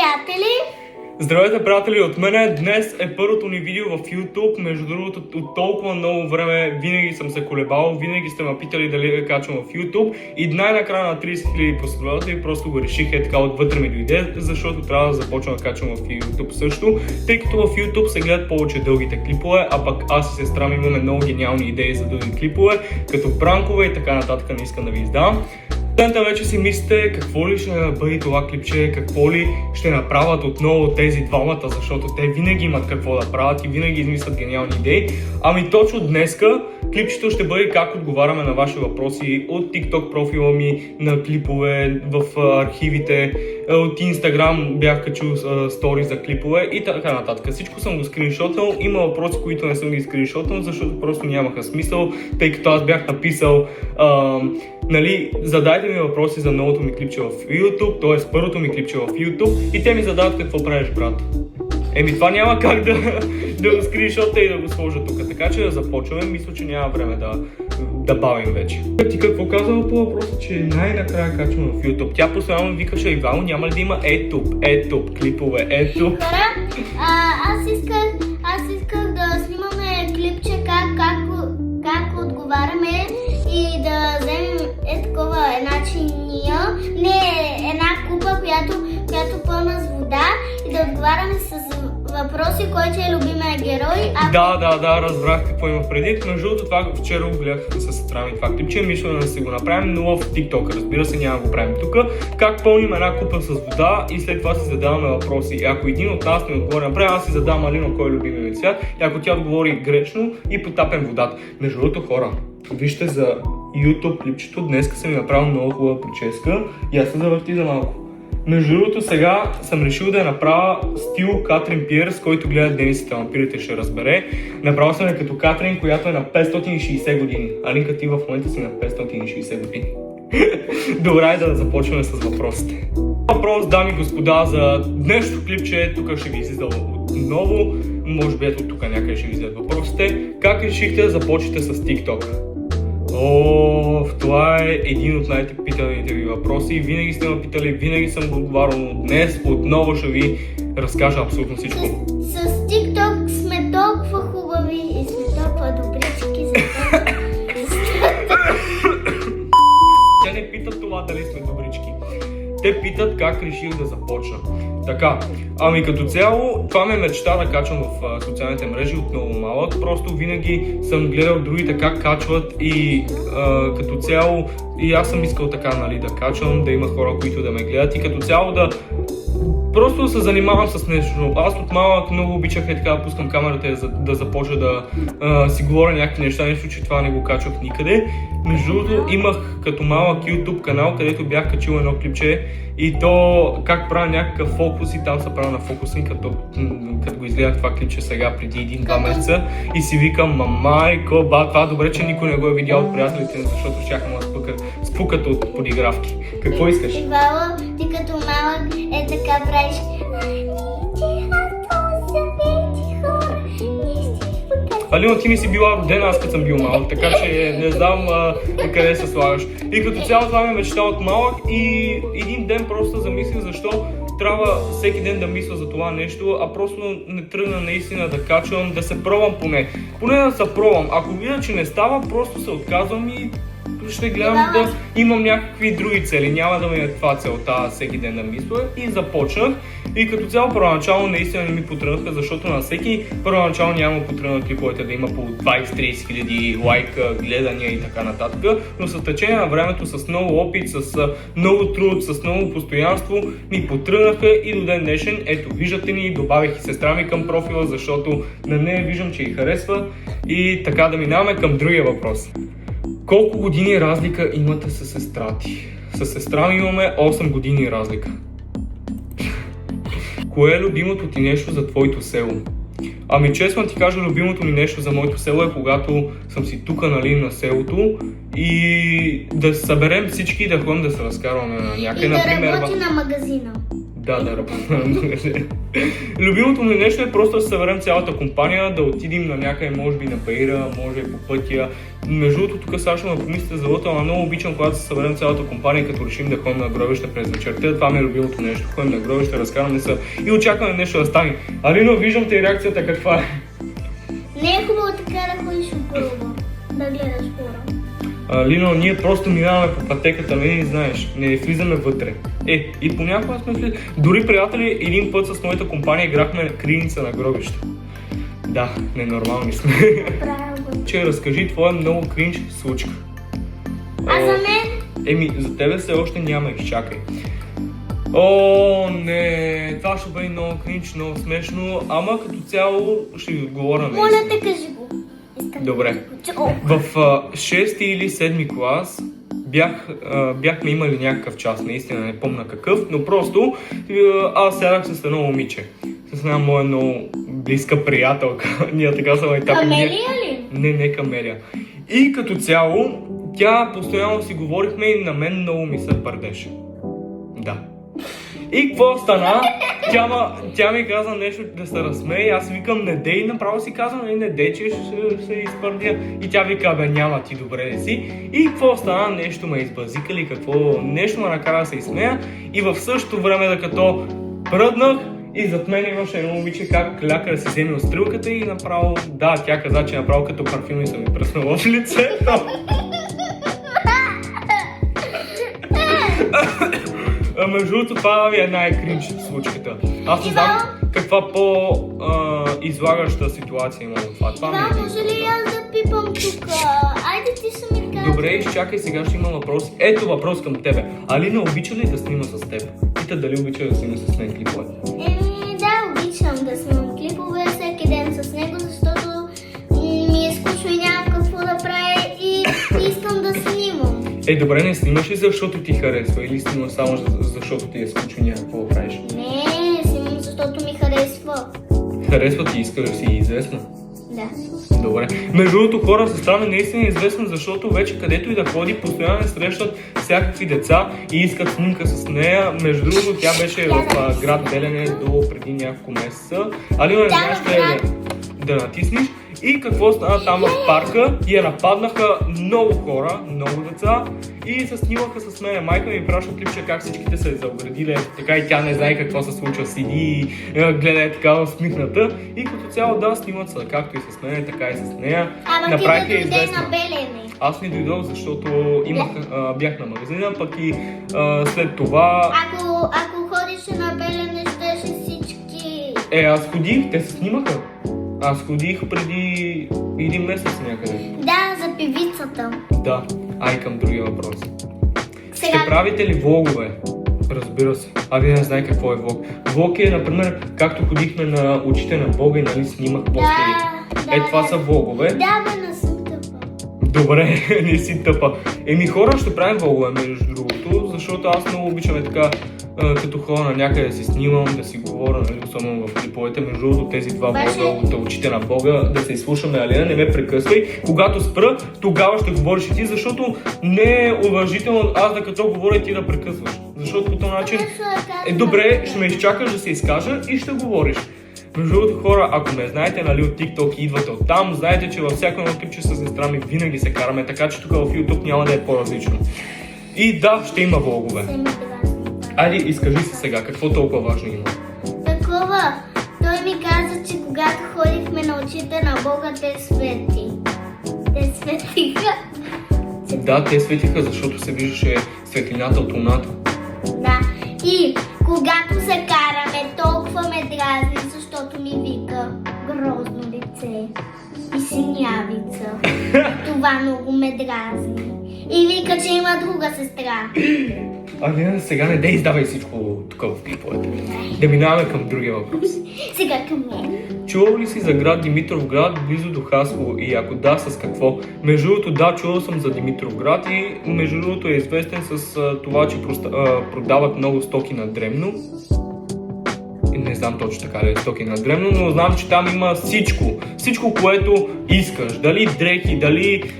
приятели! Здравейте, приятели, от мене днес е първото ни видео в YouTube. Между другото, от толкова много време винаги съм се колебал, винаги сте ме питали дали да качвам в YouTube и най-накрая на 30 000 последователи просто го реших така отвътре ми дойде, защото трябва да започна да качвам в YouTube също, тъй като в YouTube се гледат повече дългите клипове, а пък аз и сестра ми имаме много гениални идеи за дълги клипове, като пранкове и така нататък, не искам да ви издавам. Дента вече си мислите какво ли ще бъде това клипче, какво ли ще направят отново тези двамата, защото те винаги имат какво да правят и винаги измислят гениални идеи. Ами точно днеска клипчето ще бъде как отговаряме на ваши въпроси от TikTok профила ми, на клипове, в архивите, от Instagram бях качил стори за клипове и така нататък. Всичко съм го скриншотнал, има въпроси, които не съм ги скриншотнал, защото просто нямаха смисъл, тъй като аз бях написал задайте ми въпроси за новото ми клипче в YouTube, т.е. първото ми клипче в YouTube и те ми задават какво правиш, брат. Това няма как да го скриншотна и да го сложа тук, така че да започваме, мисля, че няма време да бавим вече. Ти какво казвам по въпроса, че най-накрая качвам в YouTube? Тя постоянно викаше, Ивано, няма ли да има YouTube, клипове, YouTube? Аз исках да снимаме клипче как отговаряме и да вземем такова една чиния, не една купа, която пълна с вода и да отговаряме с въпроси, кой е любимия герой. Да, разбрах какво има преди. Между другото, това вчера го гледах с сестра ми това клипче, мисля да си го направим, но в TikTok, разбира се, няма да го правим тук. Как пълним една купа с вода и след това си задаваме въпроси. И ако един от нас не отговори направим, аз си задавам Алина кой е любимия ми цвят, и ако тя отговори грешно и потапем водата. Между другото, хора, вижте за YouTube клипчето, днеска съм ми направил много хубава прическа и аз се завърти за малко. Между другото, сега съм решил да я направя стил Катрин Пиърс, който гледа Дневниците на вампирите ще разбере. Направил съм я като Катрин, която е на 560 години. Алинка, ти в момента си на 560 години. Добре, да започваме с въпросите. Въпрос, дами и господа, за днешното клипче, тук ще ви излиза отново, може би ето тук някъде ще ви излизат въпросите. Как решихте да започнете с TikTok? Това е един от най-питаните ви въпроси. Винаги сте ме питали, винаги съм го отговарял, но днес отново ще ви разкажа абсолютно всичко. С TikTok сме толкова хубави и сме толкова добрички за това. Те не питат това дали сме добрички. Те питат как реших да започна. Така, ами като цяло, това ме е мечта да качвам в социалните мрежи от много малък. Просто винаги съм гледал другите как качват и като цяло и аз съм искал така, да качвам, да има хора, които да ме гледат и като цяло просто да се занимавам с нещо. Аз от малък много обичах така да пускам камерата да започна да си говоря някакви неща, нещо, че това не го качвах никъде. Между другото, имах като малък YouTube канал, където бях качил едно клипче и то как правя някакъв фокус и там се правя на фокусинг, като го изгледах това клипче сега преди 1-2 месеца и си викам, майко, това добре, че никой не го е видял от приятелите, защото щяха му спукат от подигравки. Какво искаш? Ивало, ти като малък така правиш. Алина, ти не си била родена, аз като съм бил малък, така че не знам къде се слагаш. И като цяло това ме мечта от малък и един ден просто замислих защо трябва всеки ден да мисля за това нещо, а просто не тръгна наистина да качвам, да се пробвам поне. Поне да се пробвам. Ако видя, че не става, просто се отказвам и ще гледам да имам някакви други цели. Няма да ми е това целта всеки ден да мисля и започнах. И като цяло първоначално наистина не ми потръгнаха, защото на всеки първоначално няма потръгнат клиповете да има по 20-30 хиляди лайка, гледания и така нататък. Но с течение на времето, с много опит, с много труд, с много постоянство ми потръгнаха и до ден днешен. Ето, виждате ни, добавих и сестра ми към профила, защото на нея виждам, че й харесва. И така да минаваме към другия въпрос. Колко години разлика имате с сестра ти? С сестра ми имаме 8 години разлика. Кое е любимото ти нещо за твоето село? Ами честно ти кажа, любимото ми нещо за моето село е когато съм си тук на селото и да се съберем всички и да ходим да се разкарваме на някъде. И да работи на магазина. Да работи на магазина. Любимото ми нещо е просто да се съберем цялата компания, да отидем на някъде, може би на Баира, може по пътя Между другото, тук Сашо ме помислите за лъта, но много обичам, когато се съберем цялата компания, като решим да ходим на гробище през вечерта. Това ми е любимото нещо. Ходим на гробище, разкарваме се и очакваме нещо да стане. Алино, виждам те реакцията каква е. Не е хубаво така да ходиш около, да гледаш хора. Лино, ние просто минаваме по пътеката, не знаеш, не влизаме вътре. И понякога сме влизали. Дори, приятели, един път с моята компания играхме криница на гробище. Да, ненормални сме. Правилно. Че разкажи твоя много кринч случка. А за мен? За тебе все още няма, изчакай. О, не, това ще бъде много кринч, много смешно, ама като цяло ще ви отговоря на Моля те, кажи го. Искам Добре. да го чуя. В 6 или 7 клас бяхме имали някакъв час, наистина не помня какъв, но просто аз сядах с едно момиче. С една моя много близка приятелка. Ние така са етапи. Камелия ли? Не Камелия. И като цяло, тя постоянно си говорихме и на мен много ми се пърдеше. Да. И какво стана? Тя ми каза нещо да се разсмее, аз викам не дей, направо си казвам не дей, че ще се изпърдя. И тя вика, бе няма, ти добре ли си? И какво стана? Нещо ме избазикали, какво? Нещо ме накара да се изсмея. И в същото време, докато пръднах, и зад мен имаше едно момиче как ляка да си вземе от стрелката и направо, да, тя каза, че направо като парфюм и съм ми пръснала в лицето. Между другото, това ми е най-кринч случката. Аз не знам каква по-излагаща ситуация има от това. Това ми е може ли аз да пипам тук? Айде ти сами да кажеш. Добре, изчакай, сега ще има въпрос. Ето въпрос към тебе. Алина обича ли да снима с теб? Пита дали обича да снима с мен клипове. Да, обичам да снимам клипове всеки ден с него, защото ми е скучно и няма какво да правя и искам да снимам. Добре, не снимаш ли защото ти харесва или снимаш само защото ти е скучно и няма какво да правиш? Не, снимам защото ми харесва. Харесва ти, искаш да си известна? Да. Добре. Между другото, хора се стана наистина известна, защото вече където и да ходи, постоянно не срещат всякакви деца и искат снимка с нея. Между другото, тя беше в град Белене до преди няколко месеца. Алина, не знаеш къде да натиснеш. И какво стана там в парка? И я нападнаха много хора, много деца и се снимаха с мен. Майка ми праща клипче как всичките се заоградили, така и тя не знае какво се случва, седи и гледа така усмихната. И като цяло да, снимат се както и с мен, така и с нея. Ама ти да дойде на Белене. Аз не дойдох, защото бях на магазина, пък и след това... Ако ходиш на Белене, щеше всички... Аз ходих, те се снимаха. Аз ходих преди един месец някъде. Да, за певицата. Да, към другия въпрос. Сега... Ще правите ли влогове? Разбира се. Вие не знае какво е влог. Влог е, например, както ходихме на очите на Бога и нали снимах после. Това са влогове. Да, бе, не съм тъпа. Добре, не си тъпа. Хора, ще правим влогове между другото, защото аз много обичам така като хора на някъде да си снимам, да си говоря, нали, особено в клиповете. Между другото, тези два влога от очите на Бога, да се изслушаме, Алина, не ме прекъсвай. Когато спра, тогава ще говориш и ти, защото не е уважително аз да като говоря ти да прекъсваш. Защото по този начин добре, ще ме изчакаш да се изкажа и ще говориш. Между другото, хора, ако ме знаете, нали, от TikTok и идвате от там, знаете, че във всяко едно клипче с сестра ми винаги се караме, така че тук в YouTube няма да е по-различно. И да, ще има влогове. Айде, изкажи се сега, какво толкова важно има? Такова, той ми каза, че когато ходихме на очите на Бога, те свети. Те светиха. Да, те светиха, защото се виждаше светлината от луната. Да, и когато се караме, толкова ме дразни, защото ми вика грозно лице и синявица. Това много ме дразни. И вика, че има друга сестра. Не, сега не дей издавай всичко тук в клиповете. Да минаваме към другия въпрос. Сега към мен. Чувал ли си за град Димитровград, близо до Хасково, и ако да, с какво? Между другото, да, чувал съм за Димитровград и между другото е известен с това, че продават много стоки на дребно. Не знам точно така ли е стоки на дребно, но знам, че там има всичко, което искаш. Дали дрехи, дали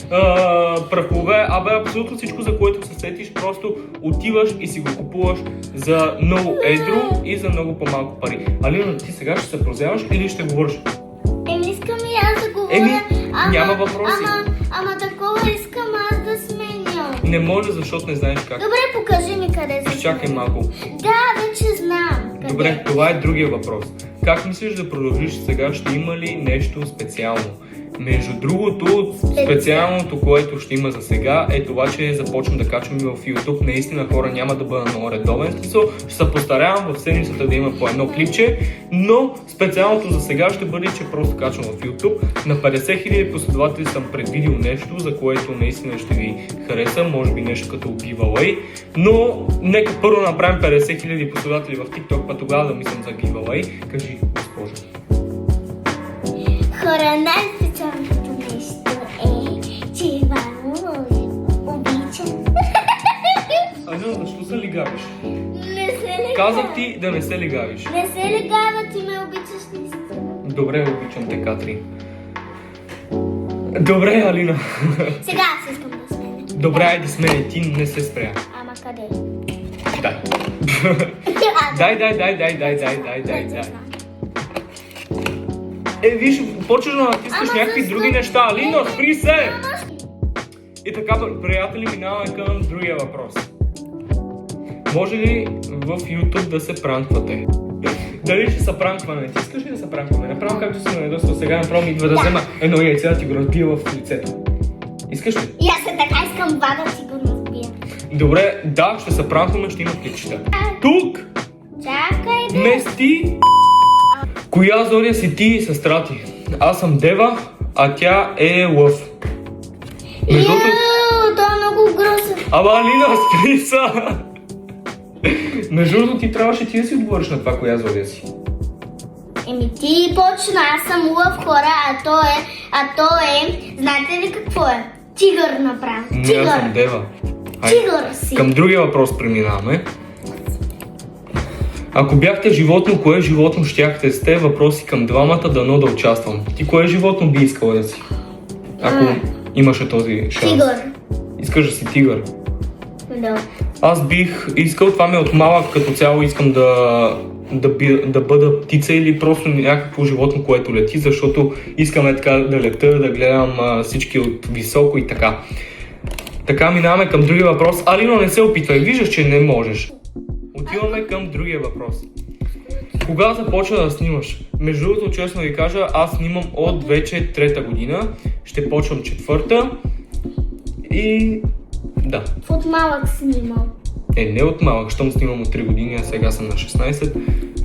прахове, абсолютно всичко, за което се сетиш, просто отиваш и си го купуваш за много едро и за много по-малко пари. Алина, ти сега ще се прозяваш или ще говориш? Искам и аз да говоря. Няма въпроси. Ама такова Не може, защото не знаеш как. Добре, покажи ми къде са. Чакай малко. Да, вече знам. Къде? Добре, това е другия въпрос. Как мислиш да продължиш сега? Ще има ли нещо специално? Между другото, специалното, което ще има за сега е това, че започвам да качвам и в YouTube. Наистина, хора, няма да бъда много редовен смисъл. Ще се постарявам в седмицата да има по едно клипче, но специалното за сега ще бъде, че просто качвам в YouTube. На 50 000 последователи съм предвидил нещо, за което наистина ще ви хареса, може би нещо като giveaway, но нека първо направим 50 000 последователи в TikTok, па тогава да мислям за giveaway. Кажи, госпожа. Хора, най-специалното нещо е, че Ивано обича. Алина, защо се лигавиш? Не се легава. Казах ти да не се лигавиш. Не се легава, ти ме обичаш наистина. Добре, обичам те, Катри. Добре, Алина. Сега аз искам да сменя. Добре, айде с мен, ти не се спря. Ама къде? Дай. Дай. Виж, почваш да натискаш Ама някакви защо? други неща. Алина, спри се! Ама И така, приятели, минаваме към другия въпрос. Може ли в YouTube да се пранквате? Дали ще се пранкваме? Ти искаш ли да се пранкваме? Направо както си ме недосва сега, направо ми идва да взема едно яйце да ти го разбия в лицето. Искаш ли? и аз е така искам два да си го разбия. Добре, да, ще се пранкваме, ще има клипчета. Тук! Чакай да. Мести! Коя зоря си ти и сестра ти? Аз съм Дева, а тя е Лъв. Между другото- той е много грозен. Ама Алина, спри са! Между другото, ти трябваше ти да си отговориш на това, коя зоря си. Еми ти почна, аз съм Лъв, хора, а то е, знаете ли какво е? Тигър направо. Не, аз съм Тигър. Дева. Хайде. Тигър си. Към другия въпрос преминаваме. Ако бяхте животно, кое животно щяхте сте? Въпроси към двамата, дано да участвам. Ти кое животно би искала да си? Ако имаше този шанс. Тигър. Искаш да си тигър? Да. Аз бих искал, това ми е от малък като цяло, искам да бъда птица или просто някакво животно, което лети, защото искаме така да лета, да гледам всички от високо и така. Така, минаваме към другия въпрос. Алино, не се опитвай, виждаш, че не можеш. Отиваме към другия въпрос. Кога започва да снимаш? Между другото, честно ви кажа, аз снимам от вече 3-та година. Ще почвам 4-та. И... да. От малък снимал. Не от малък, щом снимам от 3 години, а сега съм на 16.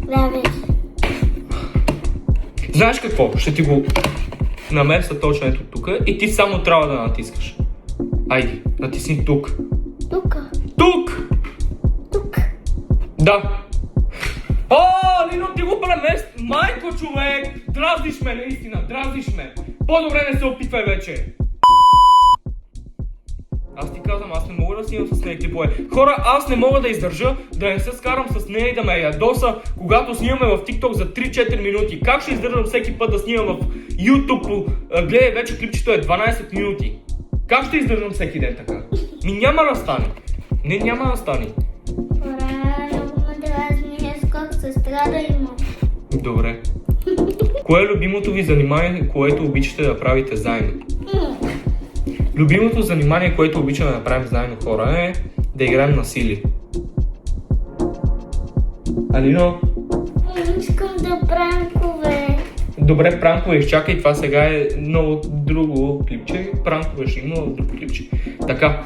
Да, вече. Знаеш какво? Ще ти го намеса точно ето тук и ти само трябва да натискаш. Айде, натисни тук. Тук. Тук! Тук. Да. О, Лино, ти го премест! Майко, човек! Дразниш ме, наистина, дразниш ме! По-добре не се опитвай вече! Аз ти казвам, аз не мога да снимам с нея клипове. Хора, аз не мога да издържа да не се скарам с нея и да ме ядоса, когато снимаме в TikTok за 3-4 минути. Как ще издържам всеки път да снимам в YouTube? Гледай, вече клипчето е 12 минути. Как ще издържам всеки ден така? Няма да стане. Не, няма да стане. Хора, много ме дразни, аз как сестра да имам. Добре. Кое е любимото ви занимание, което обичате да правите заедно? Любимото занимание, което обичаме да направим заедно, хора, е да играем на сили. Алино? Искам да пранкове. Добре, пранкове, изчакай, това сега е много друго клипче. Пранкове ще има друго клипче. Така.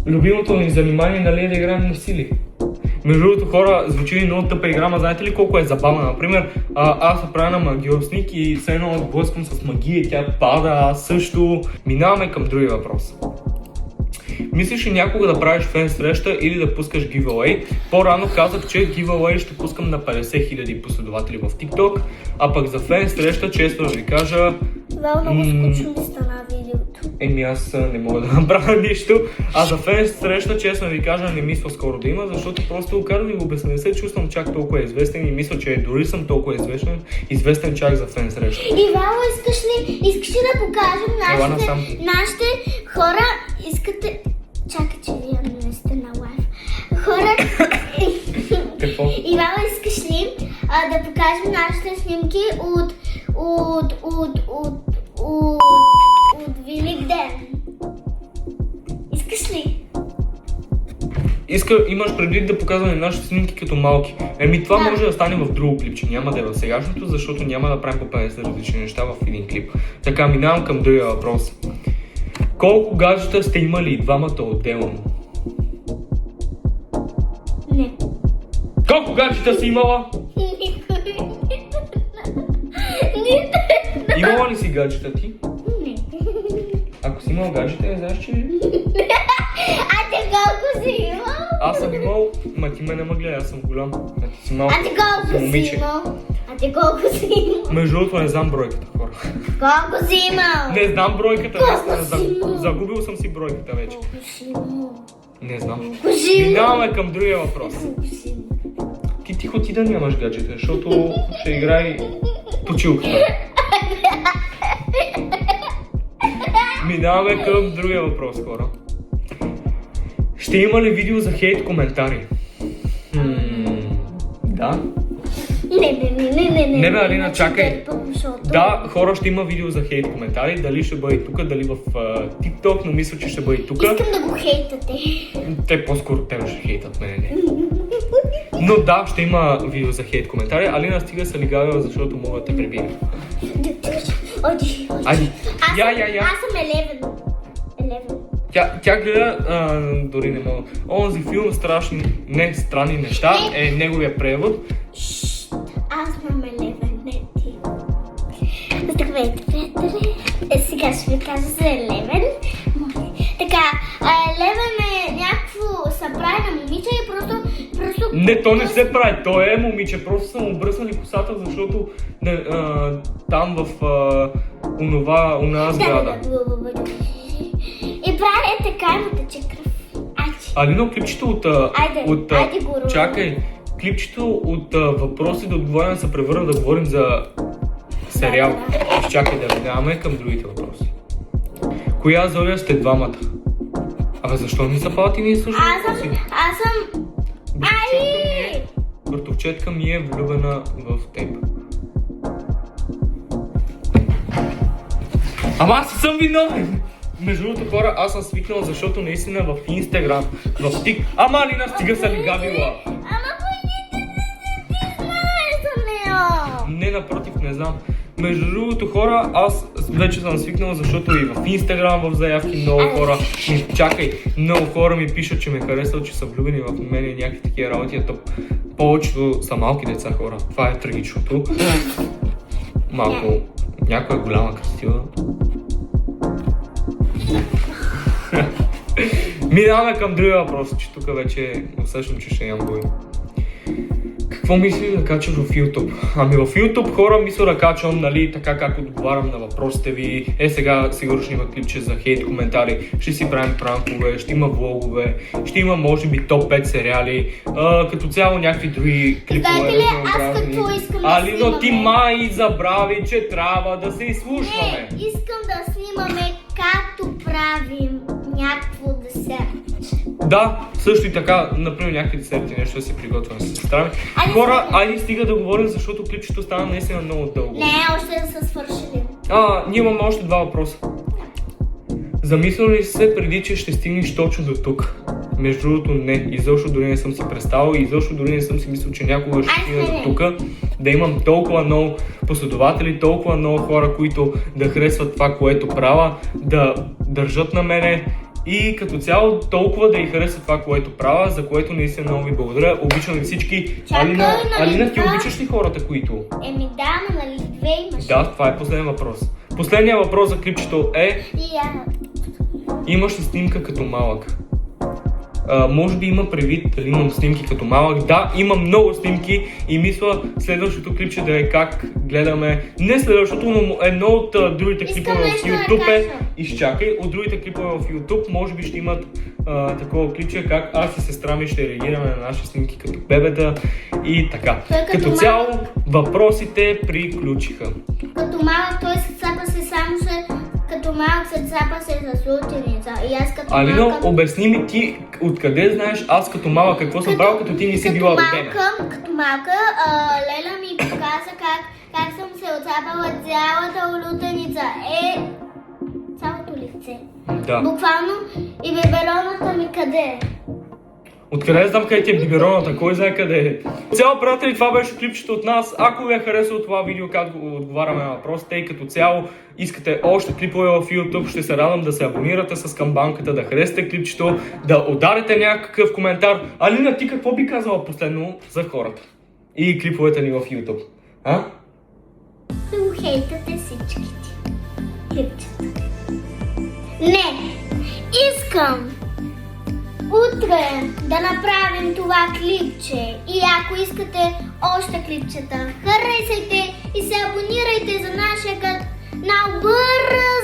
Любимото ни занимание, нали, е да играем на сили. Между другото, хора, звучи ли много тъпа игра, ма знаете ли колко е забавна? Например, аз се правя на магиосник и все едно блъскам с магия и тя пада, аз също. Минаваме към другия въпрос. Мислиш ли някога да правиш фен среща или да пускаш giveaway? По-рано казах, че giveaway ще пускам на 50 000 последователи в TikTok, а пък за фен среща, често да ви кажа... Много скучно ми стана видеото. Аз не мога да направя нищо. А за фен среща, честно ви кажа, не мисля скоро да има, защото просто карам да ви го обясня, не се чувствам чак толкова известен и мисля, че дори съм толкова известен чак за фен среща. Ивало, искаш ли да покажем Ела насам. нашите хора, искате... Чакай, че вие не сте на лайв. Хора... Какво? Ивало, искаш ли да покажем нашите снимки от Велик ден? Искаш Имаш предвид да показваме нашите снимки като малки. Това Да. може да стане в друго клипче, няма да е в сегашното, защото няма да правим по 50 различни неща в един клип. Така, минавам към другия въпрос. Колко гаджета сте имали двамата отделно? Не. Колко гаджета си имала? Имала ли си гаджета ти? Не. Ако си имал гаджета, не знаеш, че... А ти колко си имал? Аз съм имал, ма ти ме не гледа, аз съм голям. А ти си малко. А ти колко си момиче. имал? А ти колко си имал? Между другото не знам бройката, хора. Колко си имал? Не знам бройката, Колко наистина, си имал? загубил съм си бройката вече. Колко си имал? Не знам. Колко си имал? Минаваме към другия въпрос. Колко си имал? Ти тихо ти да нямаш гаджета, защото ще играй точилката. Минаваме към другия въпрос, хора. Ще има ли видео за хейт коментари? Да. Не, бе, Алина, чакай. Защото... Да, хора, ще има видео за хейт коментари. Дали ще бъде тук, дали в TikTok, но мисля, че ще бъде тук. Искам да го хейтате. Те по-скоро тебе ще хейтат мене, не. Но да, ще има видео за хейт коментари. Алина, стига са лигавила, защото мога да те пребия. Оди. Айди. Я. Аз съм 11. Тя гледа, дори не мога. Онзи филм странни неща е неговия превод. Аз съм 11, не ти. Здравейте, приятели. Сега ще ви кажа за 11. Така, 11 е някакво събрание на момиче и просто... Не, то не се прави, той е момиче, просто са му обръснали косата, защото там в онова сграда. И прави така и му тече кръв. Алино, клипчето от... Айде го рубим. Чакай, клипчето от въпроси да отговорим се превърна да говорим за сериал. Чакай да минаваме към другите въпроси. Коя Зоя сте двамата? Абе, защо не са палати ние също? Аз съм... Братовчетка ми е влюбена в теб. Ама аз съм виновен! Между другото, хора, аз съм свикнал, защото наистина в Инстаграм, в Тик... Ама Алина, стига са ли габила? Ама ти знаеш за нея! Не, напротив, не знам. Между другото, хора, аз вече съм свикнал, защото и в Инстаграм в заявки много хора много хора ми пишат, че ме харесват, че са влюбени в мен и някакви такива работи, а повечето са малки деца, хора. Това е трагичното. Малко, някоя голяма красива. Минаваме към другия въпрос, че тук вече усещам, че ще нямам бой. Какво мисли да качваш в YouTube? Ами в YouTube, хора, мисля да качвам, нали, така как отговарям на въпросите ви. Сега сигурно ще има клипче за хейт коментари, ще си правим пранкове, ще има влогове, ще има може би топ 5 сериали, като цяло някакви други клипове. Знаете ли, аз какво искам да Али, но ти снимаме? май забрави, че трябва да се изслушваме. Не, искам да снимаме както правим някакво десерт. Да, също и така, например, някакви десерти, нещо да си приготвяме с сестра ми. Хора, айде стига да говорим, защото клипчето стана наистина много дълго. Не, още да са свършили. Ние имаме още два въпроса. Замислял ли си се преди, че ще стигнеш точно до тук? Между другото не, изобщо дори не съм си представил и изобщо дори не съм си мислил, че някога ще стигна до тук. Да имам толкова много последователи, толкова много хора, които да харесват това, което правя, да държат на мене и като цяло толкова да й хареса това, което правя, за което наистина много ви благодаря. Обичам ви всички. Алина, ти обичаш ли хората, които? Еми да, но нали две имаш? Да, това е последен въпрос. Последният въпрос за клипчето е: имаш ли снимка като малък? Може би има предвид дали имам снимки като малък. Да, имам много снимки и мисля следващото клипче да е как гледаме. Не следващото, но едно от другите клипове в YouTube е. Изчакай, от другите клипове в YouTube може би ще имат такова клипче, как аз и сестра ми ще реагираме на наши снимки като бебета и така. Като цяло въпросите приключиха. Като малък той се цапа се само се... Като малък се цапа се с лутеница. И аз като Алино, малък... обясни ми ти откъде знаеш аз като малък какво съм правил, като ти не си била родена. Като малка, Леля ми показа как съм се отцапала цялата лутеница. Цялото лице. Да. Буквално и бебелоната ми къде е? Откъде знам къде ти е бибероната, кой знае къде е. Цяло, приятели, това беше клипчето от нас. Ако ви е харесало това видео, как отговаряме на въпросите и като цяло искате още клипове в YouTube, ще се радвам да се абонирате с камбанката, да харесате клипчето, да ударите някакъв коментар. Алина, ти какво би казала последно за хората и клиповете ни в YouTube? А? Да го хейтате всичките клипчета. Не! Искам утре да направим това клипче и ако искате още клипчета, харесайте и се абонирайте за нашия канал. Бързо!